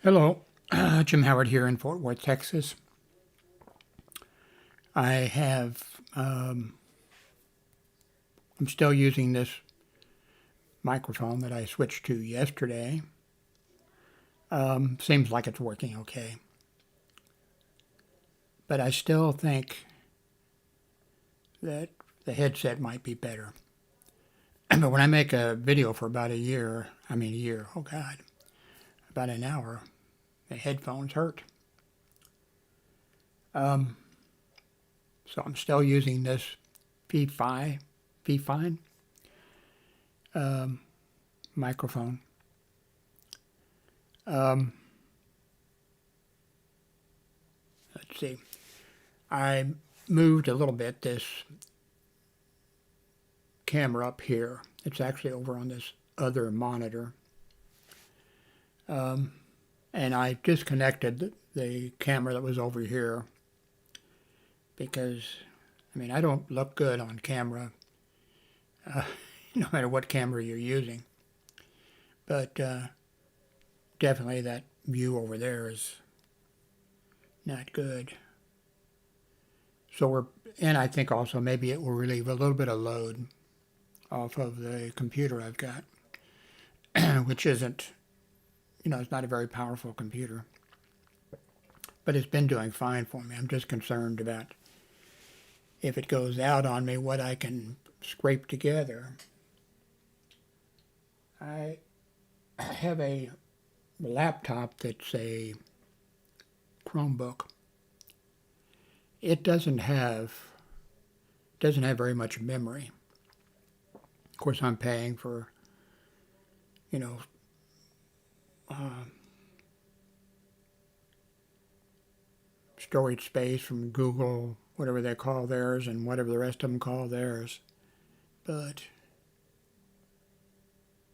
Hello, Jim Howard here in Fort Worth, Texas. I have, I'm still using this microphone that I switched to yesterday. Seems like it's working okay. But I still think that the headset might be better. But when I make a video for about oh God, about an hour, the headphones hurt. So I'm still using this V-Fine microphone. Let's see. I moved a little bit this camera up here. It's actually over on this other monitor. And I disconnected the camera that was over here because, I don't look good on camera, no matter what camera you're using. But definitely that view over there is not good. So and I think also maybe it will relieve a little bit of load off of the computer I've got, which isn't, it's not a very powerful computer. But it's been doing fine for me. I'm just concerned about if it goes out on me, what I can scrape together. I have a laptop that's a Chromebook. It doesn't have very much memory. Of course, I'm paying for, storage space from Google, whatever they call theirs, and whatever the rest of them call theirs. But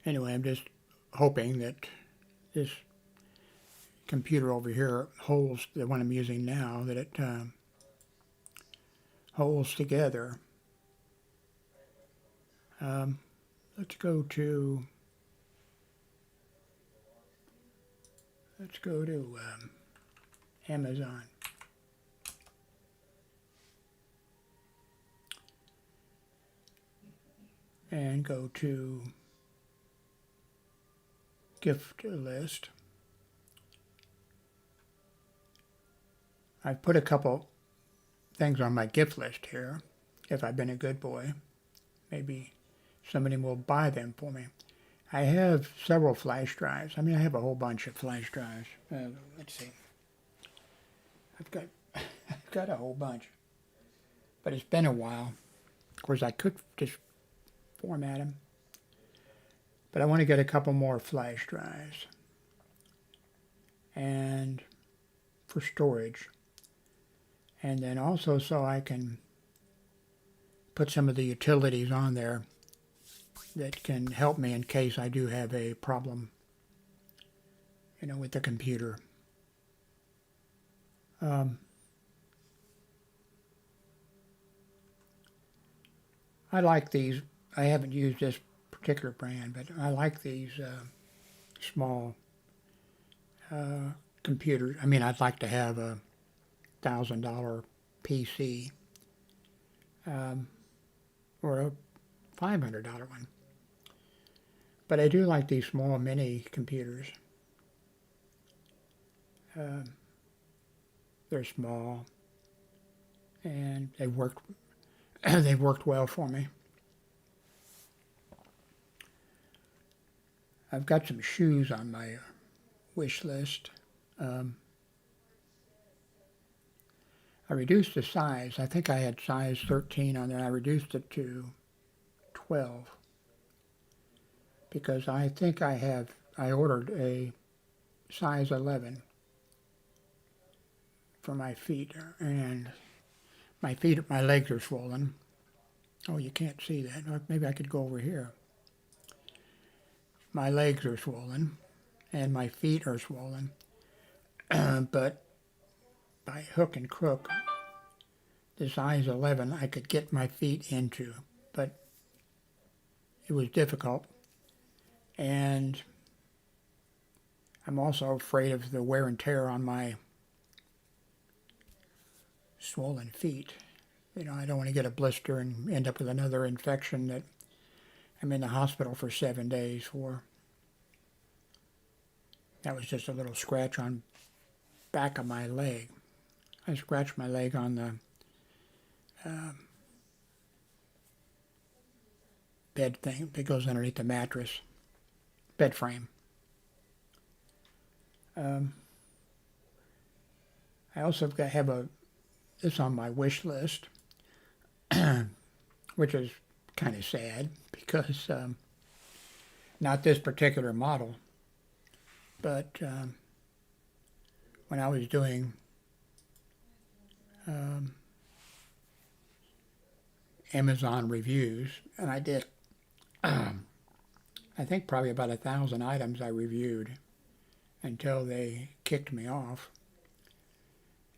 anyway, I'm just hoping that this computer over here holds, the one I'm using now, that it holds together. Let's go to Amazon. And go to gift list. I've put a couple things on my gift list here. If I've been a good boy, maybe somebody will buy them for me. I have several flash drives. I have a whole bunch of flash drives. Let's see. I've got a whole bunch. But it's been a while. Of course, I could just format them. But I want to get a couple more flash drives. And for storage. And then also so I can put some of the utilities on there that can help me in case I do have a problem, with the computer. I like these. I haven't used this particular brand, but I like these small computers. I'd like to have a $1,000 PC or a $500 one. But I do like these small mini computers. They're small, and they've worked well for me. I've got some shoes on my wish list. I reduced the size. I think I had size 13 on there. I reduced it to 12 because I think I ordered a size 11 for my feet, and my legs are swollen. Oh, you can't see that. Maybe I could go over here. My legs are swollen, and my feet are swollen. But by hook and crook, the size 11 I could get my feet into, but it was difficult. And I'm also afraid of the wear and tear on my swollen feet. You know, I don't want to get a blister and end up with another infection that I'm in the hospital for 7 days for. That was just a little scratch on back of my leg. I scratched my leg on the bed thing that goes underneath the mattress, bed frame. I also have this on my wish list, which is kind of sad because not this particular model, but when I was doing Amazon reviews, and I did, I think probably about 1,000 items I reviewed until they kicked me off.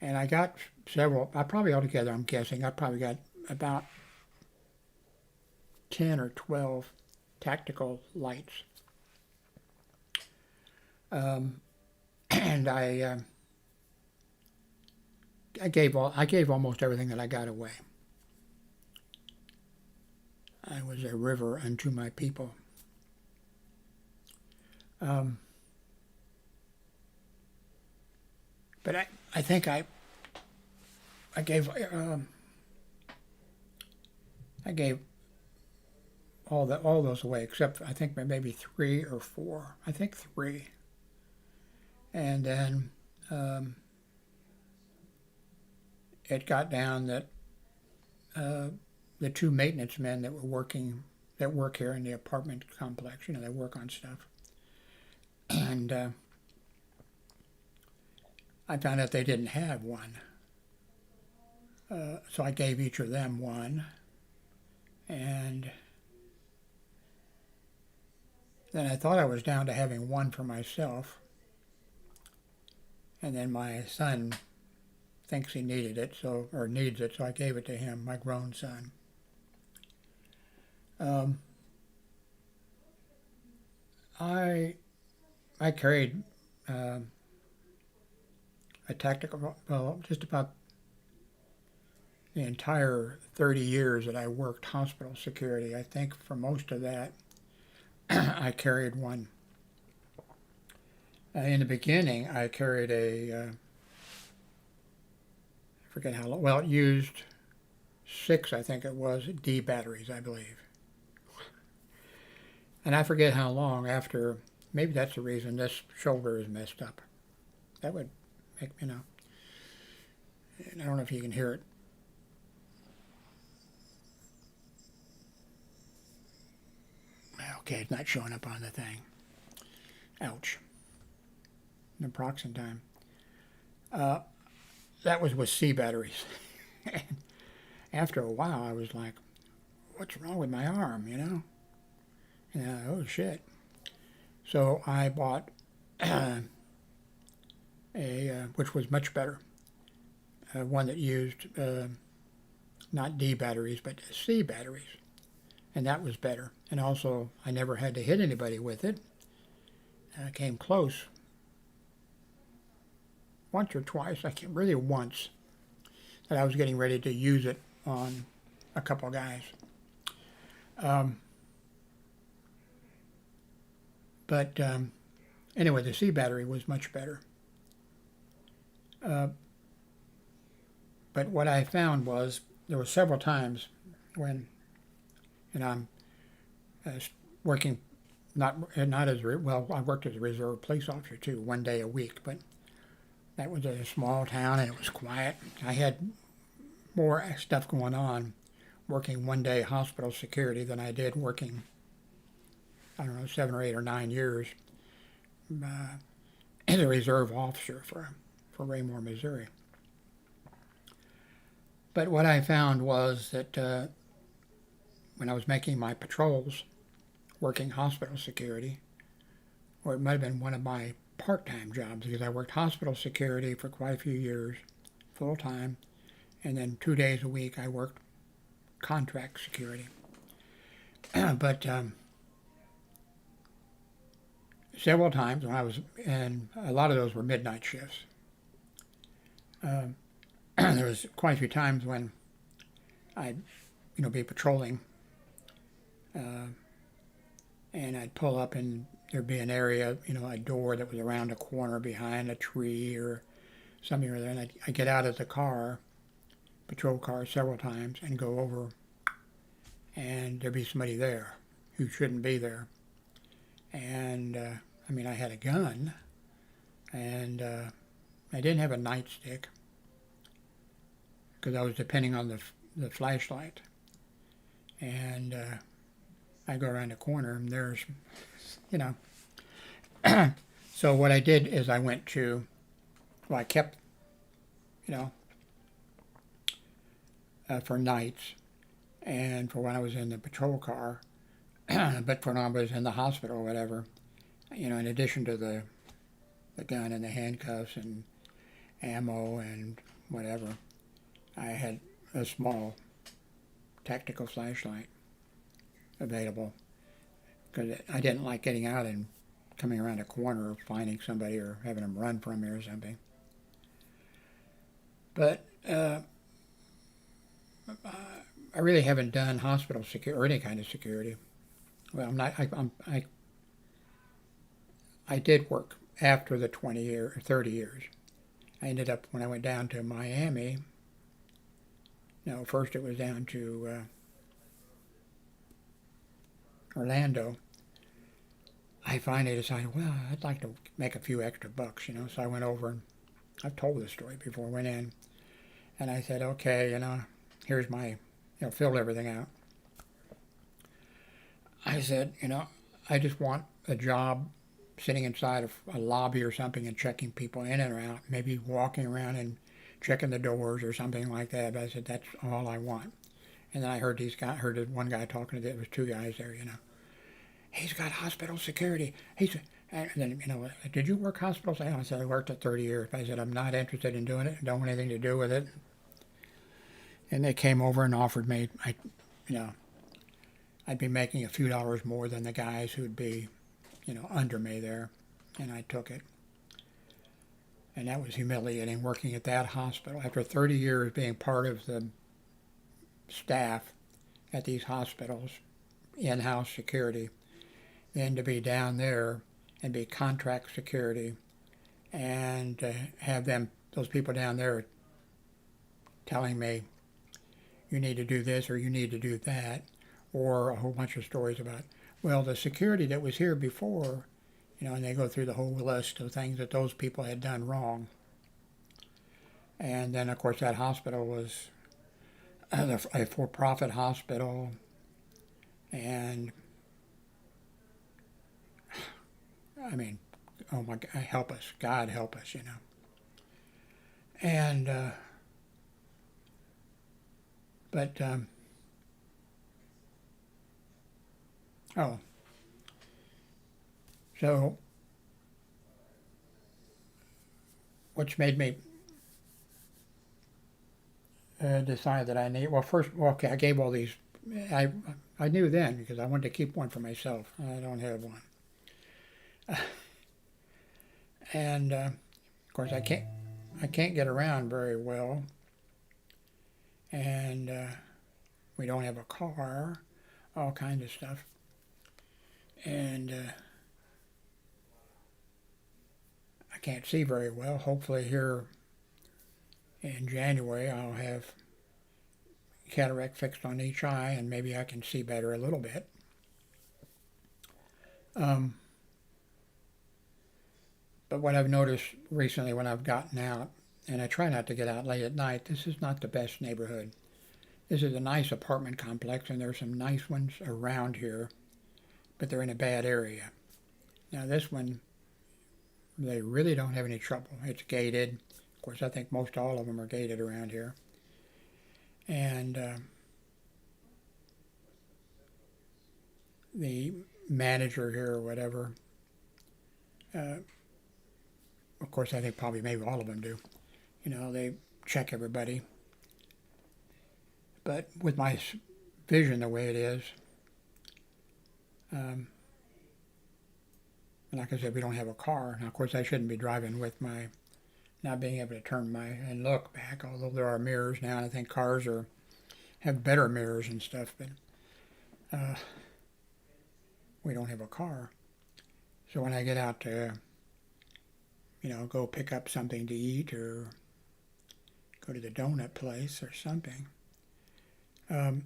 And I got several, altogether, I'm guessing, I probably got about 10 or 12 tactical lights. And I gave almost everything that I got away. I was a river unto my people. But I think I gave all those away except I think maybe 3 or 4. I think 3. And then it got down that the 2 maintenance men that work here in the apartment complex, you know, they work on stuff, and I found out they didn't have one. So I gave each of them one, and then I thought I was down to having one for myself, and then my son thinks he needs it, so I gave it to him, my grown son. I carried a tactical, well, just about the entire 30 years that I worked hospital security. I think for most of that, I carried one. In the beginning, I carried I forget how long, well, it used 6, I think it was, D batteries, I believe. And I forget how long after, maybe that's the reason this shoulder is messed up. That would make, you know, I don't know if you can hear it. Okay, it's not showing up on the thing. Ouch. Naproxen time. That was with C batteries. After a while, I was like, what's wrong with my arm, you know? And oh, shit. So I bought which was much better, one that used not D batteries, but C batteries. And that was better. And also, I never had to hit anybody with it. I came close once or twice, I can't really once, that I was getting ready to use it on a couple of guys. But anyway, the C battery was much better. But what I found was there were several times when, and I'm working not as well. I worked as a reserve police officer too, 1 day a week, but that was a small town and it was quiet. I had more stuff going on working 1 day hospital security than I did working, I don't know, 7 or 8 or 9 years as a reserve officer for Raymore, Missouri. But what I found was that when I was making my patrols, working hospital security, or it might have been one of my part-time jobs, because I worked hospital security for quite a few years, full-time, and then 2 days a week I worked contract security. But several times when I was, and a lot of those were midnight shifts. There was quite a few times when I'd, be patrolling, and I'd pull up and there'd be an area, a door that was around a corner behind a tree or something or other, and I'd get out of the car, patrol car, several times and go over, and there'd be somebody there who shouldn't be there. And I had a gun, and I didn't have a nightstick because I was depending on the flashlight. And I go around the corner, and there's, So what I did is I went to, I kept, for nights and for when I was in the patrol car, but for when I was in the hospital or whatever, in addition to the gun and the handcuffs and ammo and whatever, I had a small tactical flashlight available because I didn't like getting out and coming around a corner or finding somebody or having them run from me or something. But I really haven't done hospital security or any kind of security. Well, I'm not. I did work after the 20 year or 30 years. I ended up when I went down to Miami. No, first it was down to Orlando. I finally decided, well, I'd like to make a few extra bucks, So I went over, and I've told this story before. I went in, and I said, okay, here's my, filled everything out. I said, I just want a job sitting inside of a lobby or something and checking people in and out, maybe walking around and checking the doors or something like that. But I said, that's all I want. And then I heard one guy talking to there was two guys there, He's got hospital security. And then, did you work hospital? I said, I worked at 30 years. I said, I'm not interested in doing it. Don't want anything to do with it. And they came over and offered me, I'd be making a few dollars more than the guys who'd be, under me there. And I took it. And that was humiliating, working at that hospital. After 30 years being part of the staff at these hospitals, in-house security, then to be down there and be contract security and have those people down there telling me, you need to do this or you need to do that, or a whole bunch of stories about, well, the security that was here before, and they go through the whole list of things that those people had done wrong. And then, of course, that hospital was a for-profit hospital, and oh my God, help us, God help us, And, so, which made me decide that I need, I gave all these, I knew then because I wanted to keep one for myself. I don't have one. And of course I can't get around very well, and we don't have a car, all kinds of stuff, and I can't see very well. Hopefully here in January I'll have cataract fixed on each eye and maybe I can see better a little bit. But what I've noticed recently when I've gotten out, and I try not to get out late at night, this is not the best neighborhood. This is a nice apartment complex, and there's some nice ones around here, but they're in a bad area. Now this one, they really don't have any trouble. It's gated. Of course, I think most all of them are gated around here. And the manager here or whatever, of course, I think probably maybe all of them do. They check everybody. But with my vision the way it is, And like I said, we don't have a car. Now, of course, I shouldn't be driving with my not being able to turn my and look back, although there are mirrors now, and I think cars have better mirrors and stuff, but we don't have a car. So when I get out to, go pick up something to eat or go to the donut place or something, I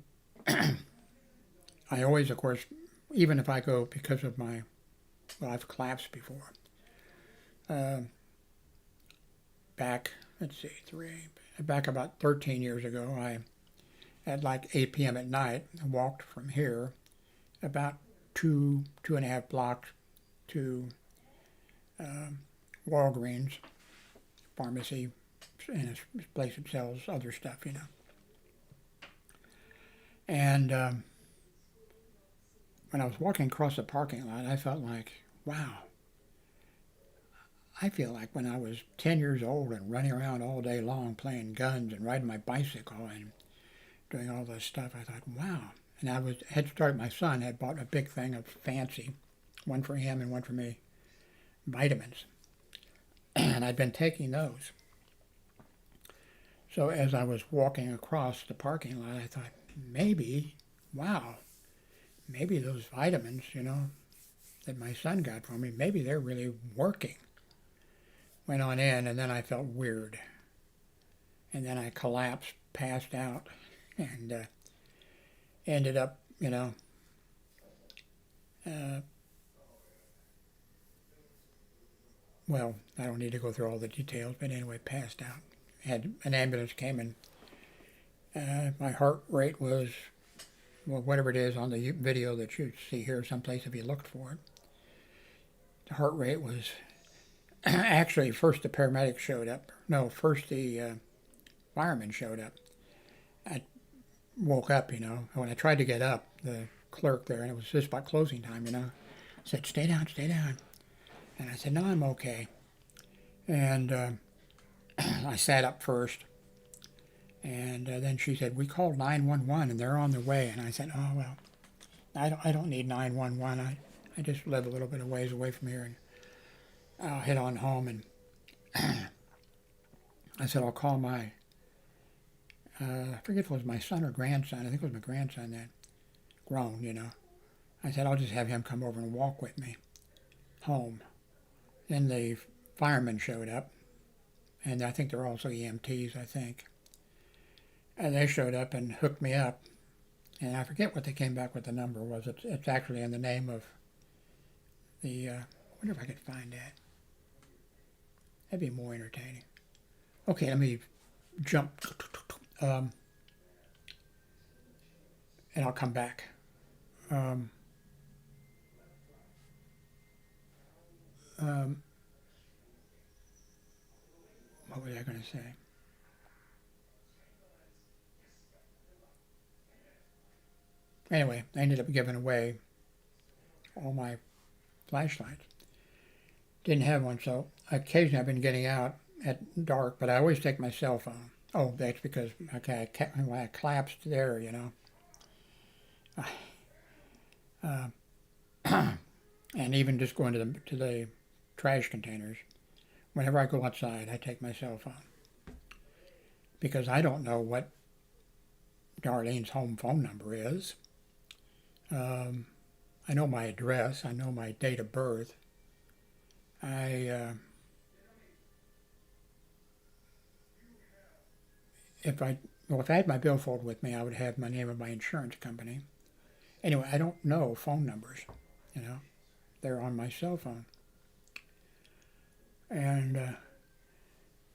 always, of course, even if I go because of I've collapsed before. Back about 13 years ago, at like 8 p.m. at night, I walked from here about two and a half blocks to Walgreens pharmacy and a place that sells other stuff, And when I was walking across the parking lot, I felt like, wow, I feel like when I was 10 years old and running around all day long playing guns and riding my bicycle and doing all this stuff. I thought, wow. And my son had bought a big thing of fancy, one for him and one for me, vitamins. And I'd been taking those. So as I was walking across the parking lot, I thought, maybe those vitamins, that my son got for me, maybe they're really working. Went on in, and then I felt weird. And then I collapsed, passed out, and ended up, well, I don't need to go through all the details, but anyway, passed out. Had an ambulance came, and my heart rate was, well, whatever it is on the video that you see here someplace if you looked for it. The heart rate was, actually, first the paramedics showed up. No, first the firemen showed up. I woke up, when I tried to get up, the clerk there, and it was just about closing time, said, stay down. And I said, no, I'm okay. And I sat up first. And then she said, we called 911 and they're on their way. And I said, oh, well, I don't need 911. I just live a little bit of ways away from here, and I'll head on home. And I said, I'll call my, I forget if it was my son or grandson. I think it was my grandson that grown, I said, I'll just have him come over and walk with me home. Then the firemen showed up, and I think they're also EMTs, I think. And they showed up and hooked me up. And I forget what they came back with the number was. It's actually in the name of the, I wonder if I could find that. That'd be more entertaining. Okay, let me jump. And I'll come back. What was I going to say? Anyway, I ended up giving away all my flashlights. Didn't have one, so occasionally I've been getting out at dark, but I always take my cell phone. Oh, that's because, okay, when I collapsed there, and even just going to the trash containers, whenever I go outside, I take my cell phone. Because I don't know what Darlene's home phone number is. I know my address. I know my date of birth. If I had my billfold with me, I would have my name of my insurance company. Anyway, I don't know phone numbers, They're on my cell phone. And,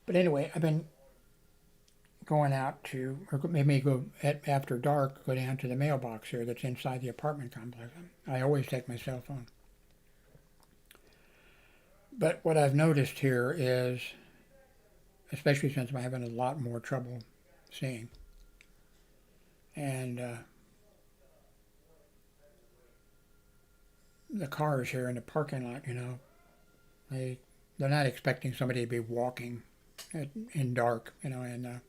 but anyway, I've been going out to, or maybe go after dark, go down to the mailbox here that's inside the apartment complex. I always take my cell phone. But what I've noticed here is, especially since I'm having a lot more trouble seeing, and the cars here in the parking lot, they're not expecting somebody to be walking in dark, and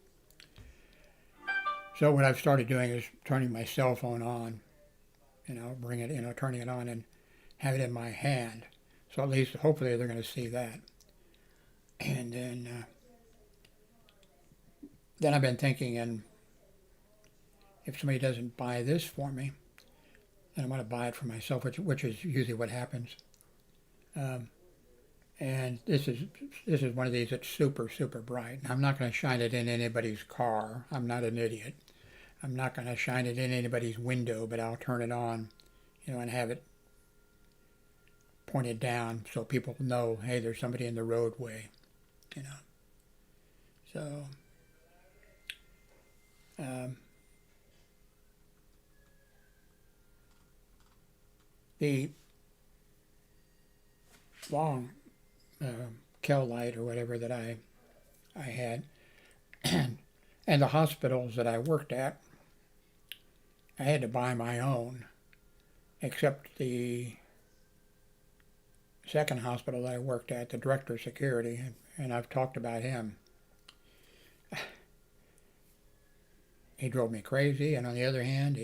so what I've started doing is turning my cell phone on, turning it on and have it in my hand So at least, hopefully, they're going to see that. And then I've been thinking, and if somebody doesn't buy this for me, then I'm going to buy it for myself, which is usually what happens. And this is one of these that's super, super bright. I'm not going to shine it in anybody's car. I'm not an idiot. I'm not going to shine it in anybody's window, but I'll turn it on, and have it pointed down so people know, hey, there's somebody in the roadway, So, the long Kel light or whatever that I had, and the hospitals that I worked at, I had to buy my own, except the second hospital that I worked at, the director of security, and I've talked about him. He drove me crazy, and on the other hand,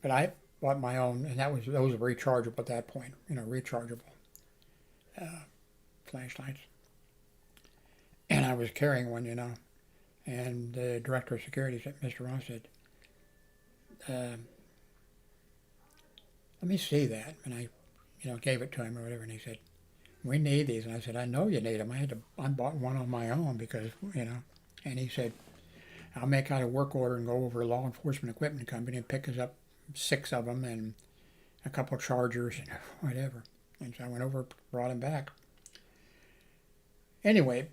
but I bought my own, and those were rechargeable at that point, rechargeable flashlights. And I was carrying one, and the director of security said, Mr. Ross said, let me see that. And I, gave it to him or whatever, and he said, we need these. And I said, I know you need them. I bought one on my own because, and he said, I'll make out a work order and go over to Law Enforcement Equipment Company and pick us up 6 of them and a couple of chargers and whatever. And so I went over, brought them back. Anyway,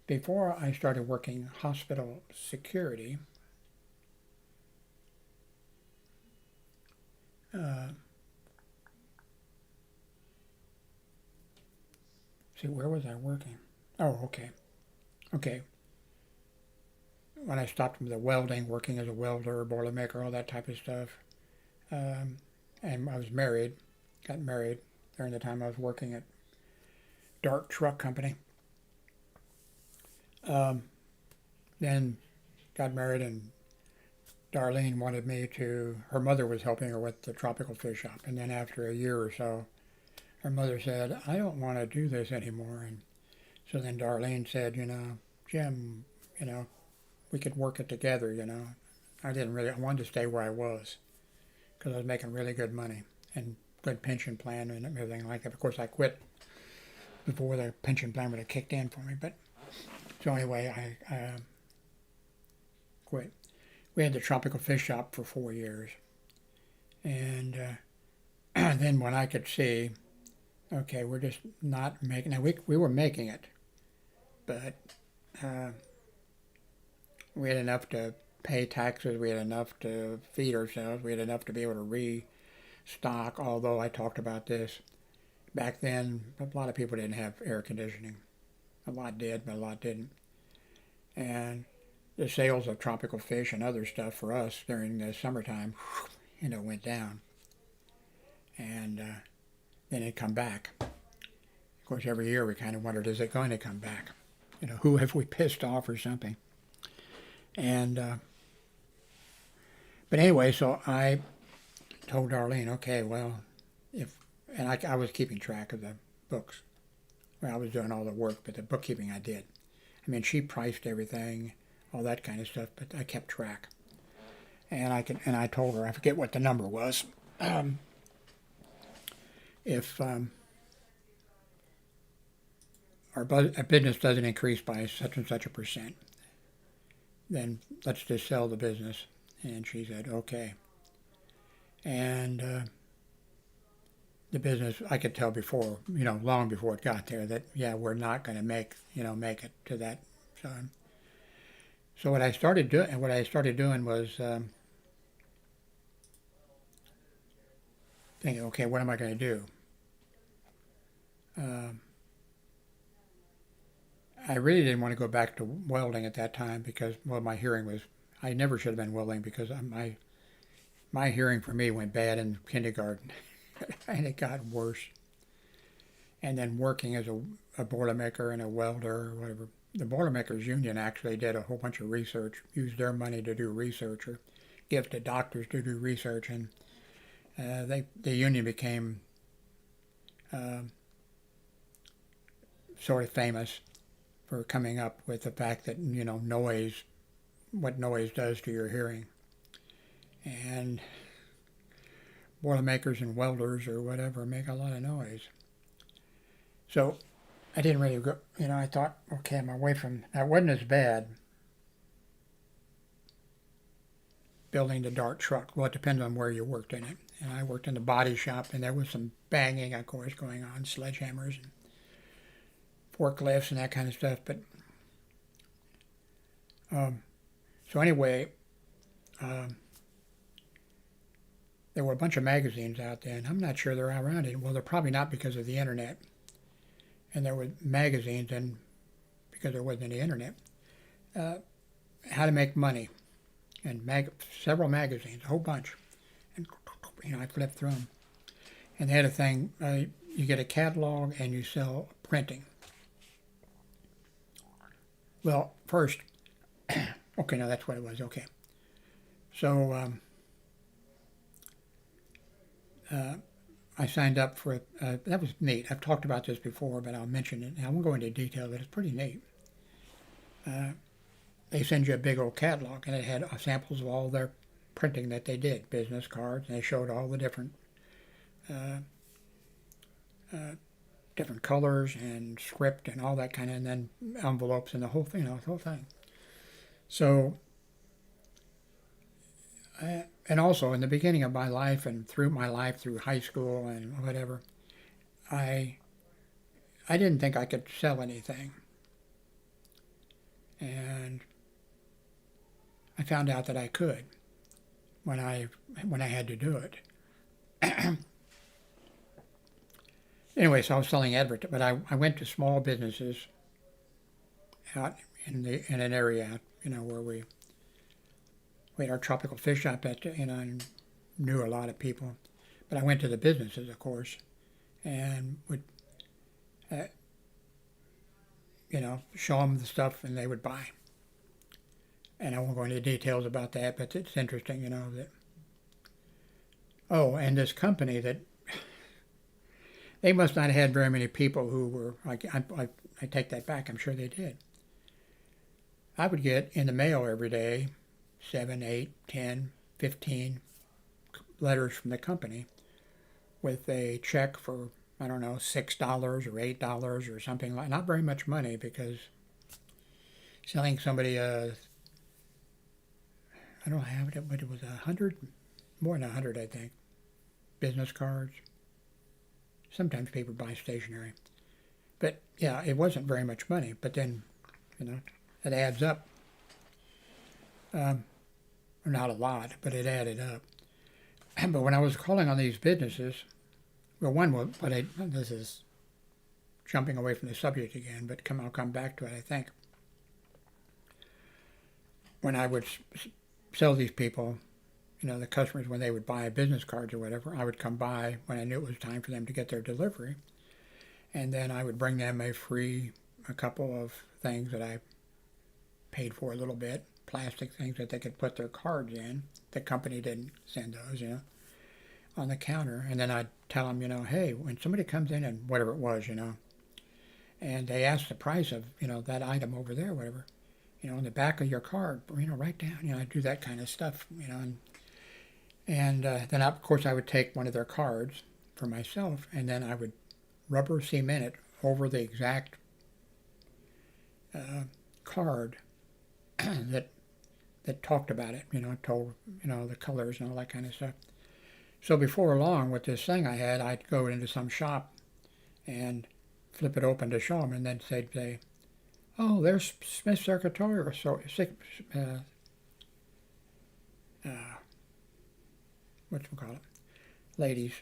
before I started working hospital security, see, where was I working? Oh, okay. Okay. When I stopped with the welding, working as a welder, boilermaker, all that type of stuff. And I was married, got married during the time I was working at Dart Truck Company. Then got married, and Darlene wanted me to, her mother was helping her with the tropical fish shop. And then after a year or so, her mother said, I don't want to do this anymore. And so then Darlene said, Jim, we could work it together, I wanted to stay where I was because I was making really good money and good pension plan and everything like that. Of course, I quit before the pension plan would have kicked in for me. But so anyway, I quit. We had the tropical fish shop for 4 years. And then when I could see, okay, we're just not making, now we were making it, but we had enough to pay taxes, we had enough to feed ourselves, we had enough to be able to restock, although I talked about this. Back then, a lot of people didn't have air conditioning. A lot did, but a lot didn't. And the sales of tropical fish and other stuff for us during the summertime, went down. And then it'd come back. Of course, every year we kind of wondered, is it going to come back? Who have we pissed off or something? And, but anyway, so I told Darlene, okay, well, and I was keeping track of the books. Well, I was doing all the work, but the bookkeeping I did. I mean, she priced everything, all that kind of stuff, but I kept track. And I told her, I forget what the number was. If our business doesn't increase by such and such a percent, then let's just sell the business. And she said, okay. And the business, I could tell before, long before it got there, that, yeah, we're not going to make it to that. So what I started doing was thinking, okay, what am I going to do? I really didn't want to go back to welding at that time because, well, my hearing was, I never should have been welding because my hearing for me went bad in kindergarten and it got worse. And then working as a boilermaker and a welder or whatever, the Boilermakers Union actually did a whole bunch of research, used their money to do research or give to doctors to do research, and the union became sort of famous for coming up with the fact that, noise, what noise does to your hearing. And Boilermakers and welders or whatever make a lot of noise. So I didn't really go, I thought, okay, I'm away from, that wasn't as bad building the Dart truck. Well, it depends on where you worked in it. And I worked in the body shop, and there was some banging, of course, going on, sledgehammers and forklifts and that kind of stuff. But so anyway, there were a bunch of magazines out there, and I'm not sure they're around it. Well, they're probably not because of the internet. And there were magazines, and because there wasn't any internet, how to make money, and several magazines, a whole bunch. And I flipped through them, and they had a thing. You get a catalog, and you sell printing. Well, first, okay, no, that's what it was. Okay, so I signed up for it. That was neat. I've talked about this before, but I'll mention it. I won't go into detail, but it's pretty neat. They send you a big old catalog, and it had samples of all their printing that they did, business cards, and they showed all the different colors and script and all that kind of, and then envelopes and the whole thing, So, and also in the beginning of my life and through my life, through high school and whatever, I didn't think I could sell anything. And I found out that I could when I had to do it. Anyway, so I was selling advertising, but I went to small businesses out in an area, where we had our tropical fish shop and knew a lot of people. But I went to the businesses, of course, and would, show them the stuff, and they would buy. And I won't go into details about that, but it's interesting, that. Oh, and this company that they must not have had very many people who were, I take that back, I'm sure they did. I would get in the mail every day 7, 8, 10, 15 letters from the company with a check for, I don't know, $6 or $8 or something like, not very much money, because selling somebody I don't have it, but it was 100, more than 100, I think, business cards. Sometimes people buy stationery. But yeah, it wasn't very much money, but then, it adds up. Not a lot, but it added up. But when I was calling on these businesses, well, one was, this is jumping away from the subject again, but I'll come back to it, I think. When I would sell these people, the customers, when they would buy business cards or whatever, I would come by when I knew it was time for them to get their delivery. And then I would bring them a couple of things that I paid for a little bit, plastic things that they could put their cards in. The company didn't send those, on the counter. And then I'd tell them, hey, when somebody comes in and whatever it was, and they ask the price of, that item over there, whatever, on the back of your card, write down, I do that kind of stuff, and then of course I would take one of their cards for myself, and then I would rubber cement it over the exact card that talked about it, told, the colors and all that kind of stuff. So before long, with this thing I had, I'd go into some shop and flip it open to show them, and then they'd say, oh, there's Smith Secretarial, whatchamacallit, ladies,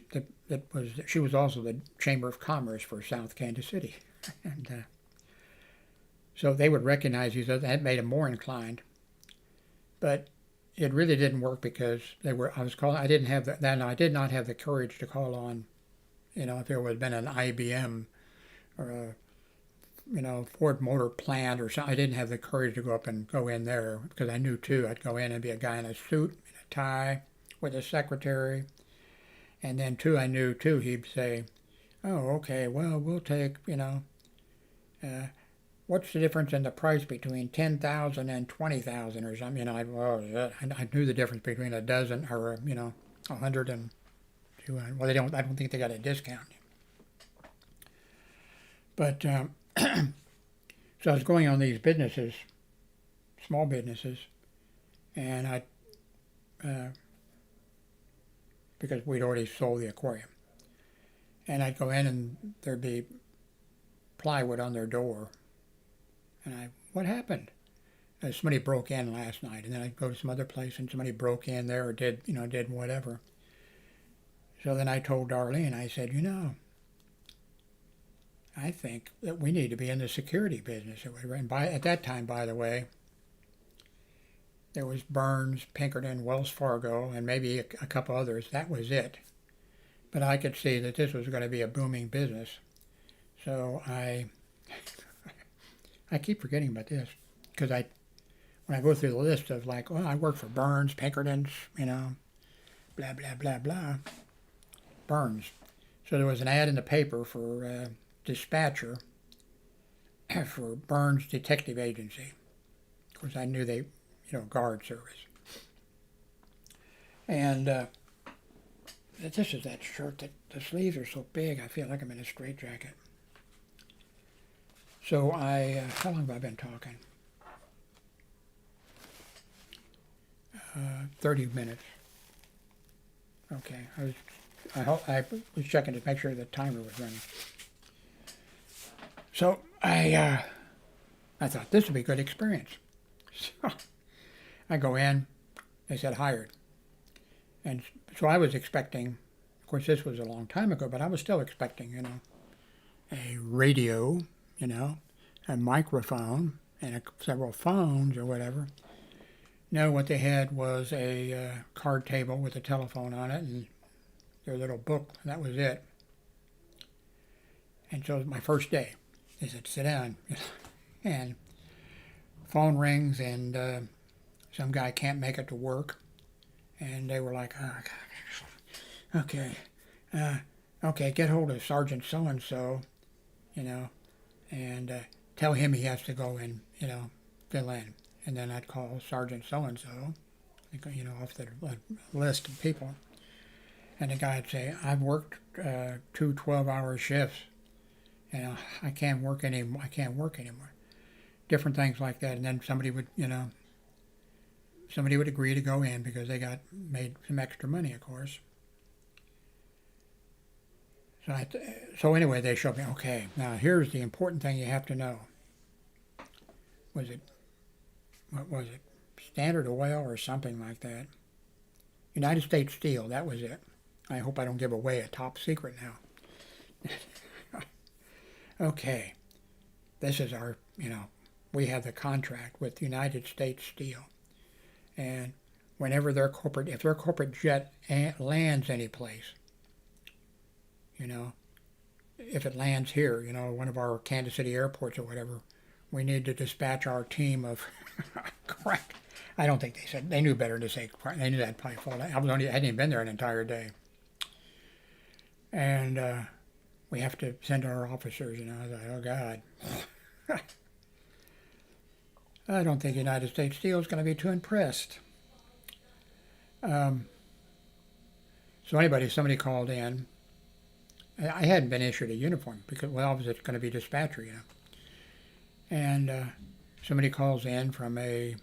she was also the Chamber of Commerce for South Kansas City. And so they would recognize these, that made them more inclined. But it really didn't work because I did not have the courage to call on, if there would have been an IBM or Ford Motor plant or something. I didn't have the courage to go in there because I knew too I'd go in and be a guy in a suit and a tie with a secretary, and then too I knew too he'd say, "Oh, okay, well we'll take what's the difference in the price between 10,000 and 20,000 or something?" I knew the difference between a dozen or 100 and 200. Well, they don't. I don't think they got a discount. But so I was going on these businesses, small businesses, and because we'd already sold the aquarium, and I'd go in and there'd be plywood on their door, and what happened? Somebody broke in last night, and then I'd go to some other place and somebody broke in there or did whatever. So then I told Darlene, I said, I think that we need to be in the security business. And at that time, by the way, there was Burns, Pinkerton, Wells Fargo, and maybe a couple others. That was it. But I could see that this was going to be a booming business. So I keep forgetting about this because when I go through the list of I work for Burns, Pinkertons, blah, blah, blah, blah. Burns. So there was an ad in the paper for dispatcher for Burns Detective Agency. Of course, I knew they, guard service. And this is that shirt that the sleeves are so big, I feel like I'm in a straitjacket. So how long have I been talking? 30 minutes. Okay, I was checking to make sure the timer was running. So I thought this would be a good experience. So I go in, they said hired. And so I was expecting, of course this was a long time ago, but I was still expecting, a radio, a microphone, and several phones or whatever. No, what they had was a card table with a telephone on it and their little book, and that was it. And so it was my first day. They said, sit down. And phone rings, and some guy can't make it to work. And they were like, oh, gosh. Okay, get hold of Sergeant so-and-so, and tell him he has to go and, fill in. And then I'd call Sergeant so-and-so, off the list of people. And the guy would say, I've worked 2 12-hour shifts. I can't work anymore. Different things like that. And then somebody would agree to go in because they made some extra money, of course. So anyway, they showed me, okay, now here's the important thing you have to know. What was it? Standard Oil or something like that. United States Steel, that was it. I hope I don't give away a top secret now. Okay, this is our, we have the contract with United States Steel. And whenever if their corporate jet lands any place, if it lands here, one of our Kansas City airports or whatever, we need to dispatch our team of crack. I don't think they said, they knew better to say crack. They knew that'd probably fall down. I hadn't even been there an entire day. And we have to send our officers, I was like, oh God. I don't think United States Steel is going to be too impressed. So somebody called in. I hadn't been issued a uniform because, I was going to be dispatcher, And somebody calls in from a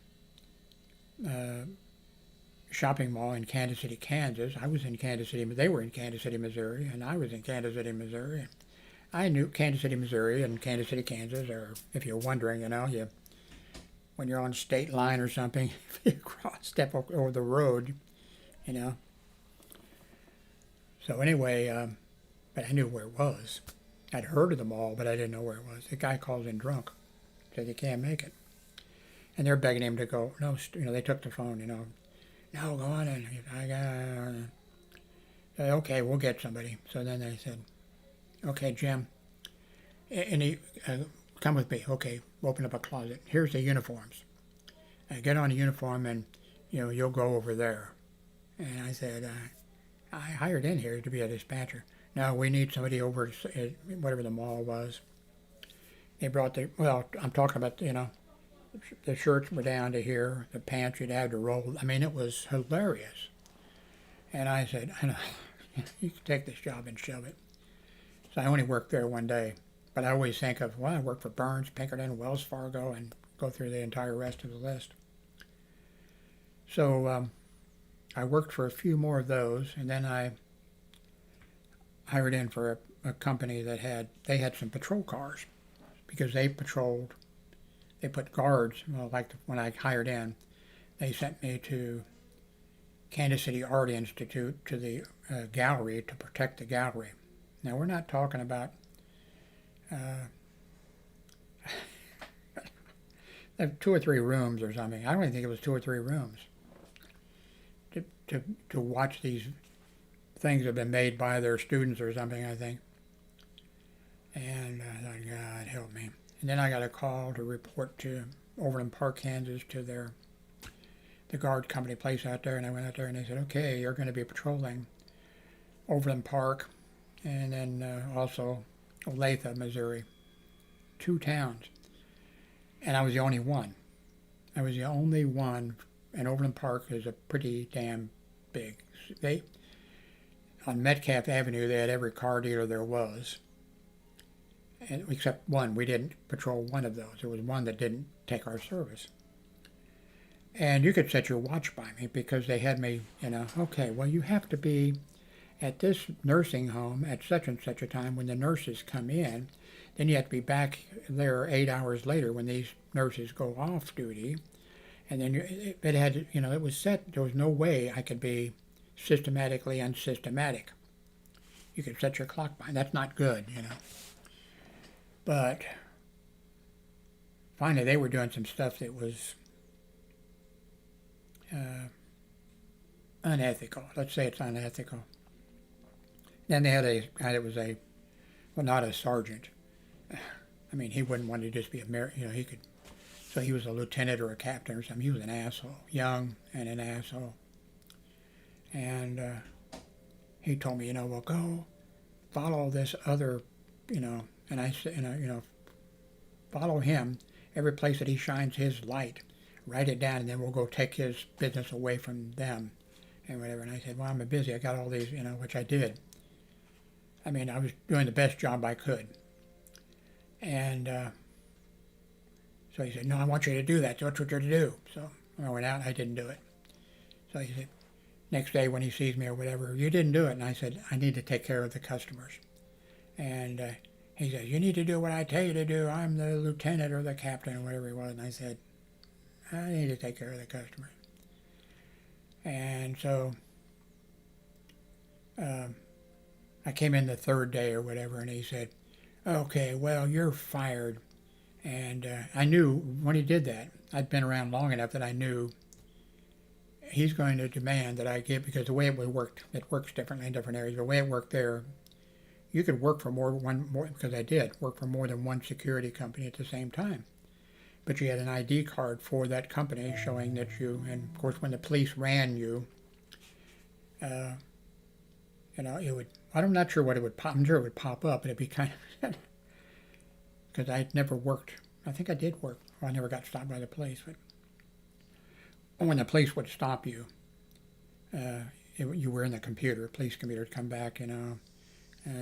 shopping mall in Kansas City, Kansas. I was in Kansas City. They were in Kansas City, Missouri, and I was in Kansas City, Missouri. I knew Kansas City, Missouri, and Kansas City, Kansas. Or if you're wondering, when you're on state line or something, if you step over the road, So anyway, but I knew where it was. I'd heard of them all, but I didn't know where it was. The guy calls in drunk, says he can't make it, and they're begging him to go. No, they took the phone. No, go on in. I got. Okay, we'll get somebody. So then they said, okay, Jim, any come with me. Okay, open up a closet. Here's the uniforms. I get on a uniform and, you'll go over there. And I said, I hired in here to be a dispatcher. No, we need somebody over at whatever the mall was. They brought I'm talking about, the shirts were down to here, the pants you'd have to roll. I mean, it was hilarious. And I said, I know, you can take this job and shove it. So I only worked there one day. But I always think of, I worked for Burns, Pinkerton, Wells Fargo, and go through the entire rest of the list. So I worked for a few more of those, and then I hired in for a company that had some patrol cars, because they put guards, when I hired in, they sent me to Kansas City Art Institute, to the gallery, to protect the gallery. Now, we're not talking about two or three rooms or something. I don't even think it was 2 or 3 rooms. To watch these things that have been made by their students or something, I think. And I thought, God help me. And then I got a call to report to Overland Park, Kansas, to the guard company place out there. And I went out there and they said, okay, you're going to be patrolling Overland Park and then also Olathe, Missouri. 2 towns. And I was the only one. I was the only one, and Overland Park is a pretty damn big. On Metcalf Avenue, they had every car dealer there was. Except one. We didn't patrol one of those. There was one that didn't take our service. And you could set your watch by me because they had me, okay, well, you have to be at this nursing home at such and such a time when the nurses come in. Then you have to be back there 8 hours later when these nurses go off duty. And then it was set. There was no way I could be systematically unsystematic. You could set your clock by. That's not good, But finally, they were doing some stuff that was unethical. Let's say it's unethical. Then they had a guy that was not a sergeant. I mean, he wouldn't want to just be he could. So he was a lieutenant or a captain or something. He was an asshole, young and an asshole. And he told me, well, go follow this other, and I said, follow him every place that he shines his light. Write it down, and then we'll go take his business away from them and whatever. And I said, well, I'm busy. I got all these, which I did. I mean, I was doing the best job I could. And so he said, no, I want you to do that. That's what you're to do. So I went out and I didn't do it. So he said, next day when he sees me or whatever, you didn't do it. And I said, I need to take care of the customers. And he said, you need to do what I tell you to do. I'm the lieutenant or the captain or whatever he was. And I said, I need to take care of the customers. And so I came in the 3rd day or whatever, and he said, okay, well, you're fired. And I knew when he did that, I'd been around long enough that I knew he's going to demand that I get, because the way it works differently in different areas. The way it worked there, you could work for more, because I did work for more than one security company at the same time. But you had an ID card for that company showing that you, and of course when the police ran you, it would, I'm not sure what it would pop, I'm sure it would pop up, but it'd be kind of, because I'd never worked, I think I did work, I never got stopped by the police, but when the police would stop you, you were in the computer, police computer would come back,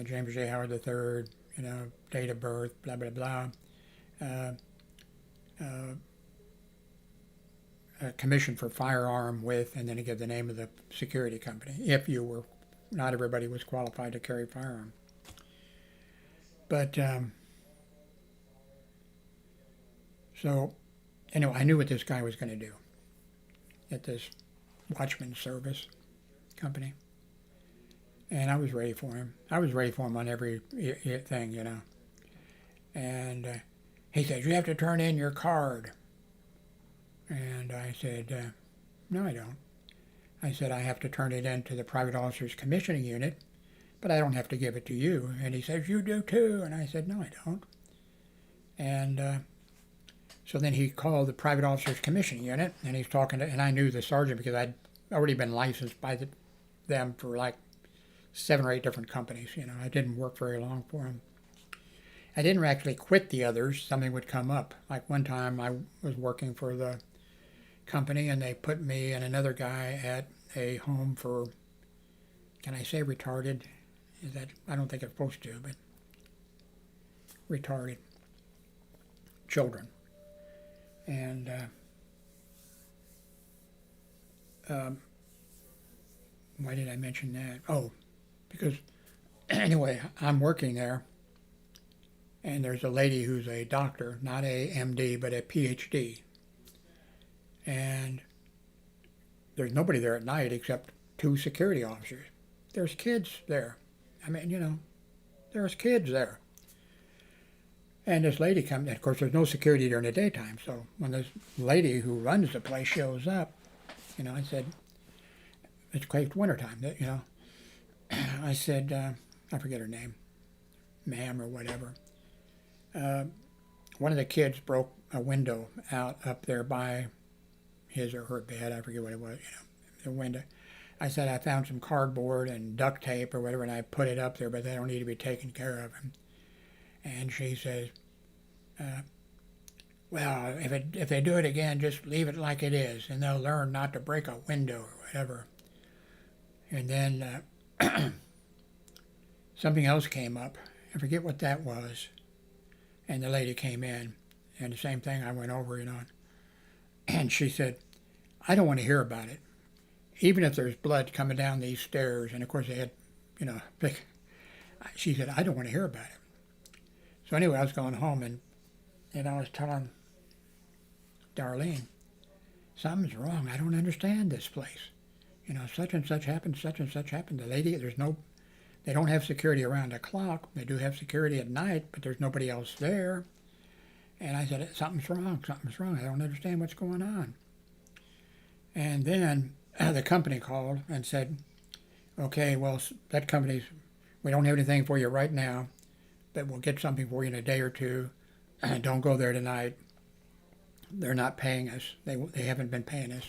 James J. Howard III, date of birth, blah, blah, blah, commission for firearm with, and then you give the name of the security company, if you were, not everybody was qualified to carry firearm. But, so, anyway, I knew what this guy was going to do at this watchman service company. And I was ready for him. I was ready for him on every thing, And he said, you have to turn in your card. And I said, no, I don't. I said, I have to turn it in to the Private Officers Commissioning Unit, but I don't have to give it to you. And he says, you do too. And I said, no, I don't. And so then he called the Private Officers Commission Unit, and he's talking to, and I knew the sergeant because I'd already been licensed by them for like 7 or 8 different companies. I didn't work very long for them. I didn't actually quit the others. Something would come up. Like one time I was working for the company, and they put me and another guy at a home for, can I say retarded? Is that, I don't think I'm supposed to, but retarded children. And why did I mention that? Oh, because anyway, I'm working there, and there's a lady who's a doctor, not a MD, but a PhD. And there's nobody there at night except 2 security officers. There's kids there. I mean, there's kids there. And this lady comes, and of course there's no security during the daytime, so when this lady who runs the place shows up, I said, it's quite wintertime, I said, I forget her name, ma'am or whatever. One of the kids broke a window out up there by his or her bed, I forget what it was, the window. I said, I found some cardboard and duct tape or whatever, and I put it up there, but they don't need to be taken care of. And she says, well, if they do it again, just leave it like it is, and they'll learn not to break a window or whatever. And then something else came up. I forget what that was. And the lady came in, and the same thing I went over, and she said, I don't want to hear about it. Even if there's blood coming down these stairs, and of course they had, she said, I don't want to hear about it. So anyway, I was going home, and I was telling Darlene, something's wrong. I don't understand this place. Such and such happened, such and such happened. The lady, they don't have security around the clock. They do have security at night, but there's nobody else there. And I said, something's wrong. I don't understand what's going on. And then the company called and said, okay, well, that company's, we don't have anything for you right now, but we'll get something for you in a day or two. Don't go there tonight. They're not paying us. They haven't been paying us.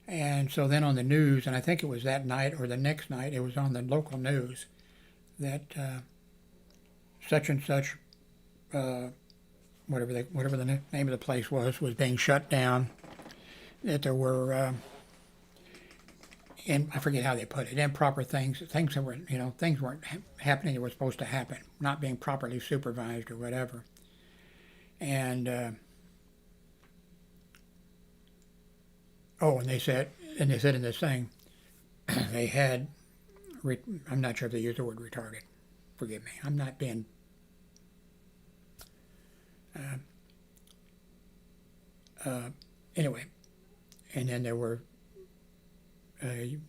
And so then on the news, and I think it was that night or the next night, it was on the local news that such and such, whatever the name of the place was being shut down. That there were, and I forget how they put it, improper things that were, things weren't happening that were supposed to happen, not being properly supervised or whatever. And and they said in this thing, they had, I'm not sure if they used the word retarded. Forgive me. I'm not being, anyway. And then there were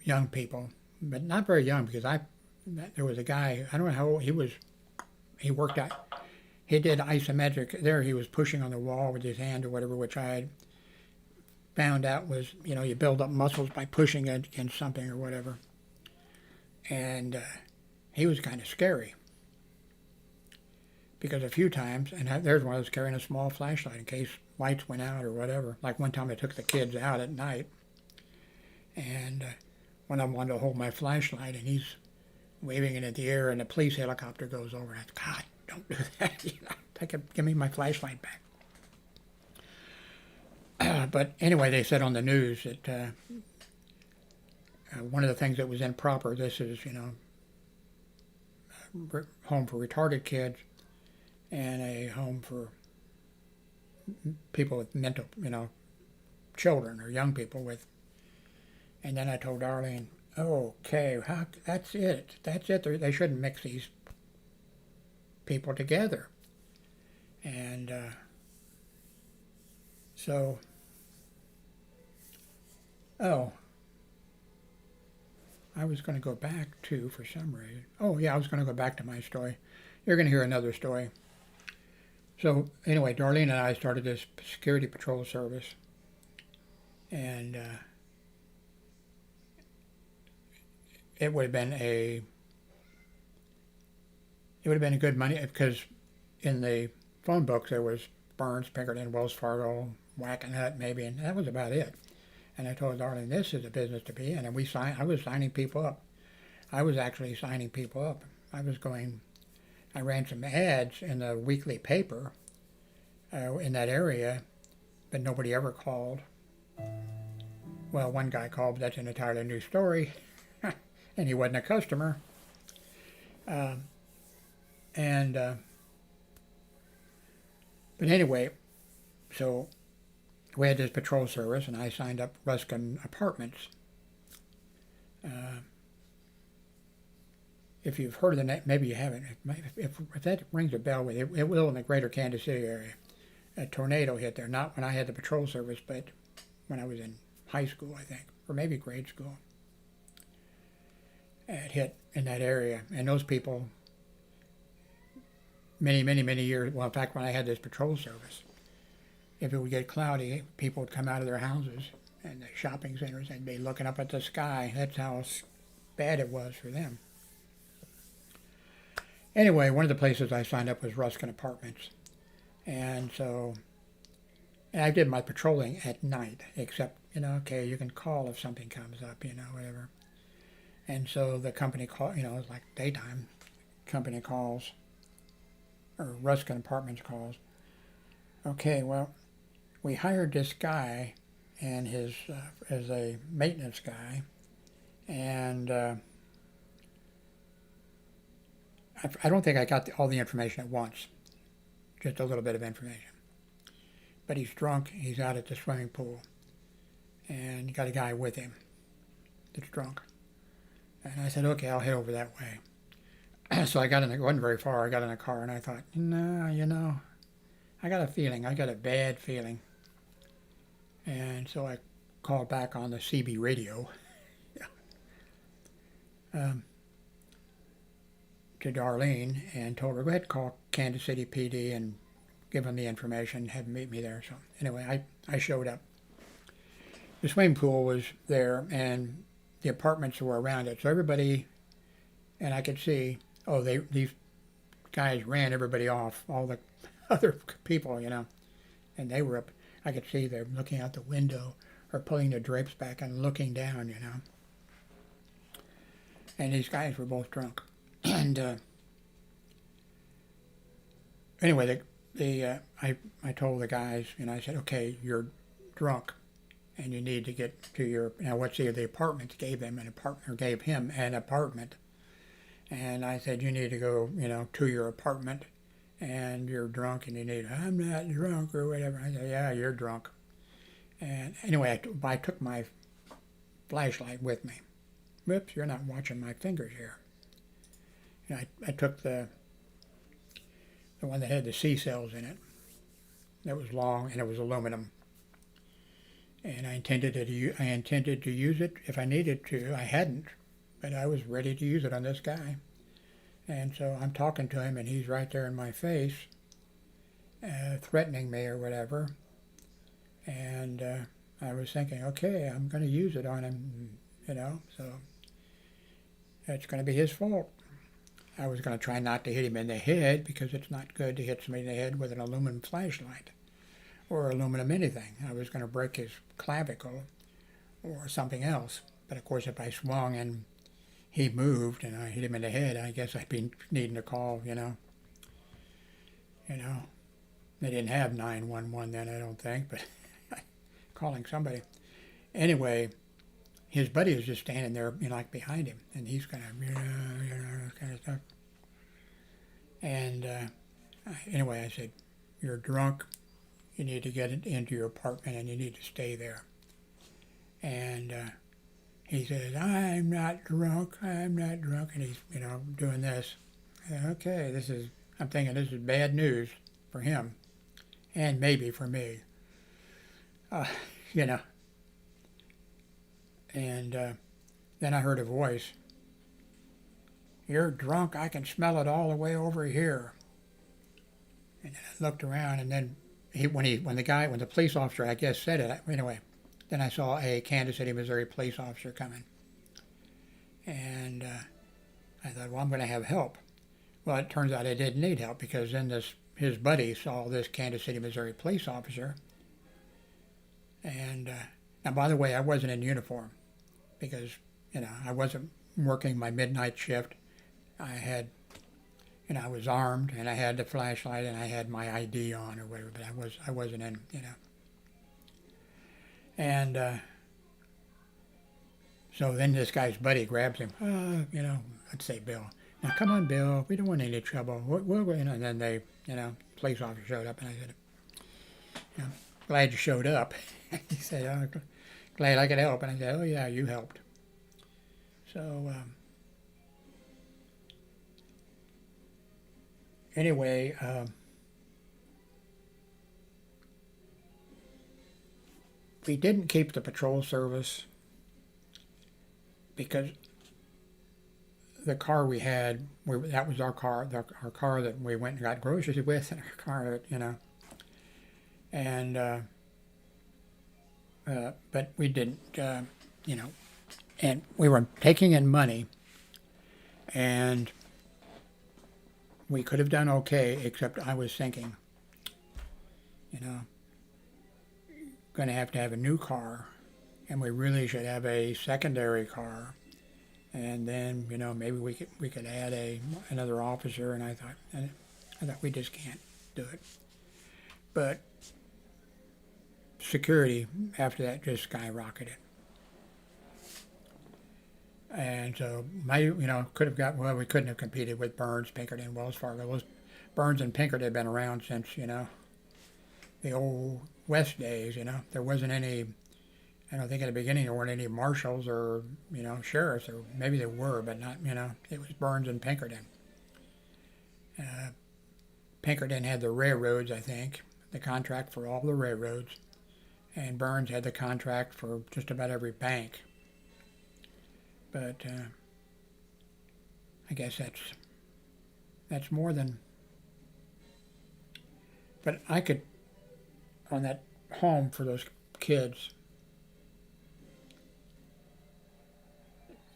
young people, but not very young, because there was a guy, I don't know how old he was. He worked out, he did isometric there. He was pushing on the wall with his hand or whatever, which I had found out was, you build up muscles by pushing against something or whatever. And he was kind of scary, because a few times, and there's one I was carrying a small flashlight in case lights went out or whatever. Like one time I took the kids out at night, and one of them wanted to hold my flashlight, and he's waving it in the air, and a police helicopter goes over, and I thought, God, don't do that. Give me my flashlight back. But anyway, they said on the news that one of the things that was improper, this is, home for retarded kids and a home for people with mental, children or young people with. And then I told Darlene, okay, that's it. They shouldn't mix these people together. And so, I was going to go back to, for some reason. Oh, yeah, I was going to go back to my story. You're going to hear another story. So, anyway, Darlene and I started this security patrol service. And it would have been a good money, because in the phone books, there was Burns, Pinkerton, Wells Fargo, Wackenhut maybe, and that was about it. And I told Darlene, this is a business to be in. And I was signing people up. I was actually signing people up. I ran some ads in the weekly paper in that area, but nobody ever called. Well, one guy called, but that's an entirely new story. And he wasn't a customer. But anyway, so we had this patrol service, and I signed up Ruskin Apartments. If you've heard of the name, maybe you haven't. If that rings a bell with it will in the greater Kansas City area. A tornado hit there, not when I had the patrol service, but when I was in high school, I think, or maybe grade school. It hit in that area, and those people, many years, well, in fact, when I had this patrol service, if it would get cloudy, people would come out of their houses and the shopping centers and be looking up at the sky. That's how bad it was for them. Anyway, one of the places I signed up was Ruskin Apartments. And I did my patrolling at night, except, okay, you can call if something comes up, whatever. And so the company it's like daytime, company calls, or Ruskin Apartments calls. Okay, well, we hired this guy and his as a maintenance guy, and I don't think I got all the information at once, just a little bit of information. But he's drunk, he's out at the swimming pool, and got a guy with him that's drunk. And I said, okay, I'll head over that way. So it wasn't very far, I got in a car, and I thought, no, I got a bad feeling. And so I called back on the CB radio to Darlene and told her, go ahead and call Kansas City PD and give them the information, have them meet me there. So anyway, I showed up. The swimming pool was there, and the apartments were around it. So everybody, and I could see, these guys ran everybody off, all the other people, and they were up. I could see them looking out the window or pulling the drapes back and looking down, And these guys were both drunk. And anyway, I told the guys, I said, okay, you're drunk, and you need to get to your, the apartment gave them an apartment, or gave him an apartment. And I said, you need to go, to your apartment, and you're drunk, and I'm not drunk, or whatever. I said, yeah, you're drunk. And anyway, I took my flashlight with me. Whoops, you're not watching my fingers here. And I took the one that had the C cells in it. That was long, and it was aluminum. And I intended to use it if I needed to. I hadn't, but I was ready to use it on this guy. And so I'm talking to him, and he's right there in my face, threatening me or whatever. And I was thinking, okay, I'm going to use it on him, so it's going to be his fault. I was going to try not to hit him in the head, because it's not good to hit somebody in the head with an aluminum flashlight or aluminum anything. I was going to break his clavicle or something else. But of course, if I swung and he moved and I hit him in the head, I guess I'd be needing to call, They didn't have 911 then, I don't think, but calling somebody. Anyway, his buddy was just standing there, behind him, and he's kind of stuff. And anyway, I said, you're drunk, you need to get into your apartment, and you need to stay there. And he says, I'm not drunk, and he's, doing this. I said, okay, I'm thinking this is bad news for him, and maybe for me, And then I heard a voice. You're drunk, I can smell it all the way over here. And I looked around, and then when the police officer, I guess, said it, anyway, then I saw a Kansas City, Missouri police officer coming. And I thought, well, I'm going to have help. Well, it turns out I didn't need help, because then this his buddy saw this Kansas City, Missouri police officer. And now, by the way, I wasn't in uniform because, I wasn't working my midnight shift. I had, I was armed and I had the flashlight and I had my ID on or whatever, but I wasn't in, And so then this guy's buddy grabs him. Let's say Bill. Now come on, Bill. We don't want any trouble. And then they, police officer showed up, and I said, glad you showed up. He said, oh, glad I could help. And I said, oh yeah, you helped. So anyway, we didn't keep the patrol service because the car we had, that was our car, our car that we went and got groceries with, and our car that, and but we didn't, and we were taking in money, and we could have done okay, except I was thinking, going to have a new car, and we really should have a secondary car, and then maybe we could add another officer. And I thought we just can't do it. But security after that just skyrocketed, and so could have got, well, we couldn't have competed with Burns, Pinkerton, Wells Fargo. Burns and Pinkerton had been around since the old West days. There wasn't any. I don't think in the beginning there weren't any marshals or sheriffs, or maybe there were, but not. It was Burns and Pinkerton. Pinkerton had the railroads, I think, the contract for all the railroads, and Burns had the contract for just about every bank. But I guess that's more than. But I could, on that home for those kids,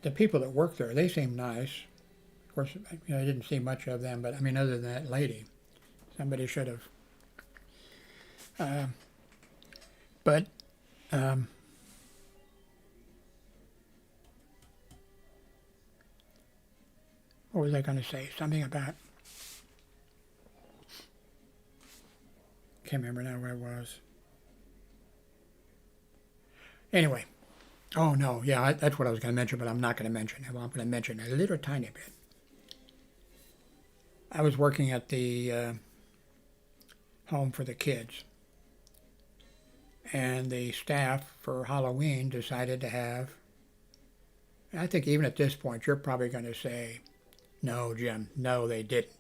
the people that worked there, they seemed nice. Of course, I didn't see much of them, but other than that lady, somebody should have. But what was I going to say? Something about, can't remember now where it was. Anyway, oh no, yeah, that's what I was going to mention, but I'm not going to mention it. Well, I'm going to mention a little tiny bit. I was working at the home for the kids, and the staff for Halloween decided to have, I think even at this point, you're probably going to say, no, Jim, no, they didn't.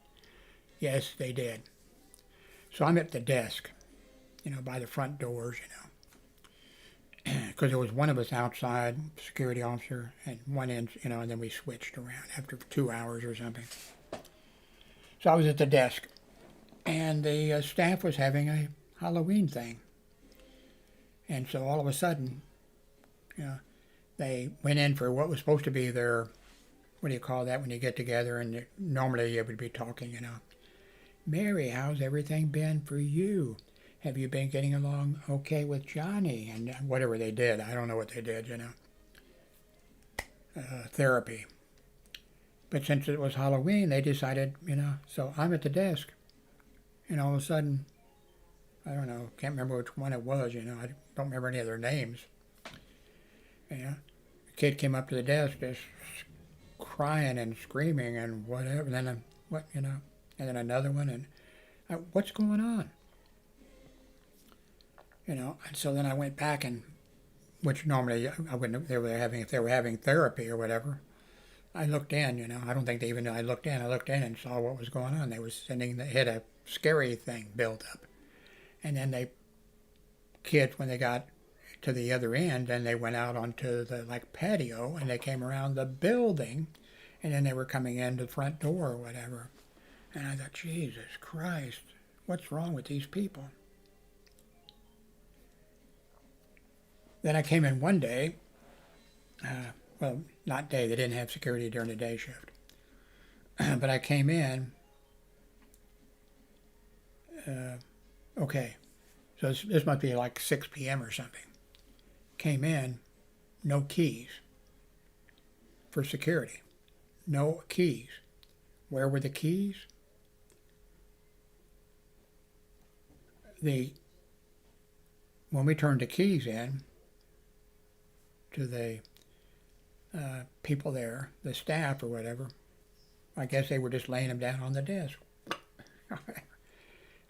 Yes, they did. So I'm at the desk, by the front doors, because there was one of us outside, security officer, and one in, and then we switched around after 2 hours or something. So I was at the desk, and the staff was having a Halloween thing. And so all of a sudden, they went in for what was supposed to be their, what do you call that when you get together and normally you would be talking, Mary, how's everything been for you? Have you been getting along okay with Johnny? And whatever they did, I don't know what they did, therapy. But since it was Halloween, they decided, so I'm at the desk. And all of a sudden, I don't know, can't remember which one it was, I don't remember any of their names. The kid came up to the desk just crying and screaming and whatever, and then and then another one, and what's going on? And so then I went back, and which normally I wouldn't, if they were having therapy or whatever, I looked in, I don't think they even knew I looked in and saw what was going on. They had a scary thing built up. And then kids, when they got to the other end, then they went out onto the patio, and they came around the building, and then they were coming in the front door or whatever. And I thought, Jesus Christ, what's wrong with these people? Then I came in one day, well, not day, they didn't have security during the day shift. But I came in, Okay, so this must be like 6 p.m. or something. Came in, no keys for security. No keys. Where were the keys? When we turned the keys in to the people there, the staff or whatever, I guess they were just laying them down on the desk.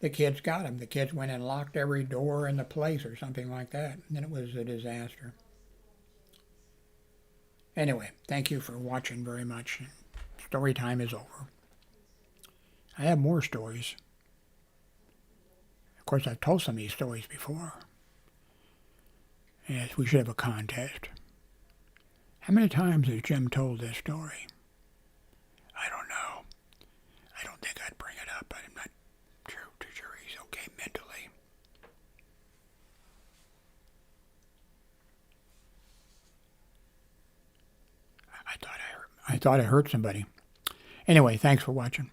The kids got them. The kids went and locked every door in the place or something like that. And then it was a disaster. Anyway, thank you for watching very much. Story time is over. I have more stories. Of course, I've told some of these stories before. Yes, we should have a contest. How many times has Jim told this story? I don't know. I don't think I'd bring it up, but I'm not sure he's okay mentally. I thought I hurt somebody. Anyway, thanks for watching.